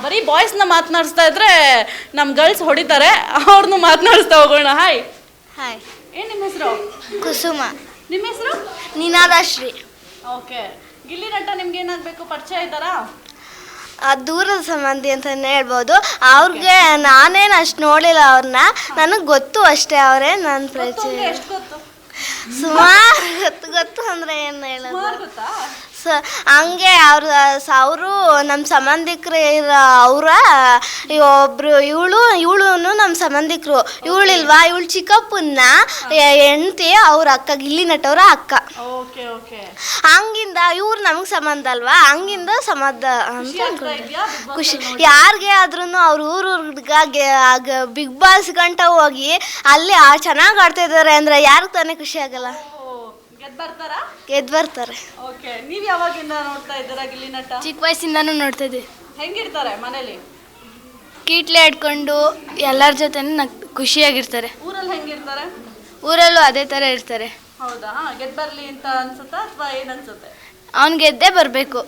ಬರೀ ಬಾಯ್ಸ್ನ ಮಾತನಾಡಿಸ್ತಾ ಇದ್ರೆ ನಮ್ಮ ಗರ್ಲ್ಸ್ ಹೊಡಿತಾರೆ, ಅವ್ರನ್ನ ಮಾತನಾಡಿಸ್ತಾ ಹೋಗೋಣ. ಹಾಯ್. ಹಾಯ್. ಏನು ನಿಮ್ಮ ಹೆಸರು? ಕುಸುಮ. ನಿಮ್ಮ ಹೆಸರು? ನಿನಾದಶ್ರೀ. ಓಕೆ. ಗಿಲ್ಲಿ ನಟ ನಿಮ್ಗೆ ಏನಾಗಬೇಕು, ಪರಿಚಯ ಇದ್ದಾರಾ? ದೂರದ ಸಂಬಂಧಿ ಅಂತಲೇ ಹೇಳ್ಬೋದು. ಅವ್ರಿಗೆ ನಾನೇನು ಅಷ್ಟು ನೋಡಿಲ್ಲ ಅವ್ರನ್ನ, ನನಗೆ ಗೊತ್ತು ಅಷ್ಟೇ. ಅವರೇ ನನ್ನ ಪರಿಚಯ. ಎಷ್ಟು ಗೊತ್ತು? ಸುಮಾರು ಗೊತ್ತು ಅಂದರೆ ಏನು ಹೇಳೋದು. ಗೊತ್ತಾ? ಹಂಗೆ ಅವರು ನಮ್ಮ ಸಂಬಂಧಿಕರು ಅವರ ಒಬ್ರು ಇವಳು ನಮ್ಮ ಸಂಬಂಧಿಕರು. ಇವಳಿಲ್ವಾ, ಇವಳು ಚಿಕ್ಕಪ್ಪನ ಹೆಂಡತಿ, ಅವ್ರ ಅಕ್ಕ, ಗಿಲ್ಲಿ ನಟವರ ಅಕ್ಕ. Okay okay. ಹಂಗಿಂದ ಇವ್ರು ನಮಗೆ ಸಂಬಂಧ ಅಲ್ವಾ, ಹಂಗಿಂದ ಸಂಬಂಧ ಅಂತ ಖುಷಿ. ಯಾರಿಗೆ ಆದ್ರೂ ಅವ್ರ ಊರಿಗೆ ಬಿಗ್ ಬಾಸ್ ಗಂಟ ಹೋಗಿ ಅಲ್ಲಿ ಚೆನ್ನಾಗಿ ಆಡ್ತಾ ಇದ್ದಾರೆ ಅಂದ್ರೆ ಯಾರಿಗೆ ತಾನೇ ಖುಷಿ ಆಗಲ್ಲ. ಗೆದ್ದು ಬರ್ತಾರೆ. ಓಕೆ. ನೀವು ಯಾವಾಗಿಂದ ನೋಡ್ತಾ ಇದ್ದೀರಾ ಗಿಲ್ಲಿ ನಟ? ಚಿಕ್ಕ ವಯಸ್ಸಿಂದಾನು ನೋಡ್ತಾ ಇದ್ದೀವಿ. ಹೆಂಗಿರ್ತಾರೆ ಮನೇಲಿ? ಕೀಟ್ಲೆ ಇಟ್ಕೊಂಡು ಎಲ್ಲರ ಜೊತೆ ಖುಷಿಯಾಗಿರ್ತಾರೆ. ಊರಲ್ಲಿ ಹೆಂಗಿರ್ತಾರೆ? ಊರಲ್ಲೂ ಅದೇ ಥರ ಇರ್ತಾರೆ. ಹೌದಾ? ಗೆದ್ದು ಬರಲಿ ಅಂತ ಅನ್ಸುತ್ತಾ ಅಥವಾ ಏನು ಅನ್ಸುತ್ತೆ? ಅವ್ನು ಗೆದ್ದೇ ಬರಬೇಕು.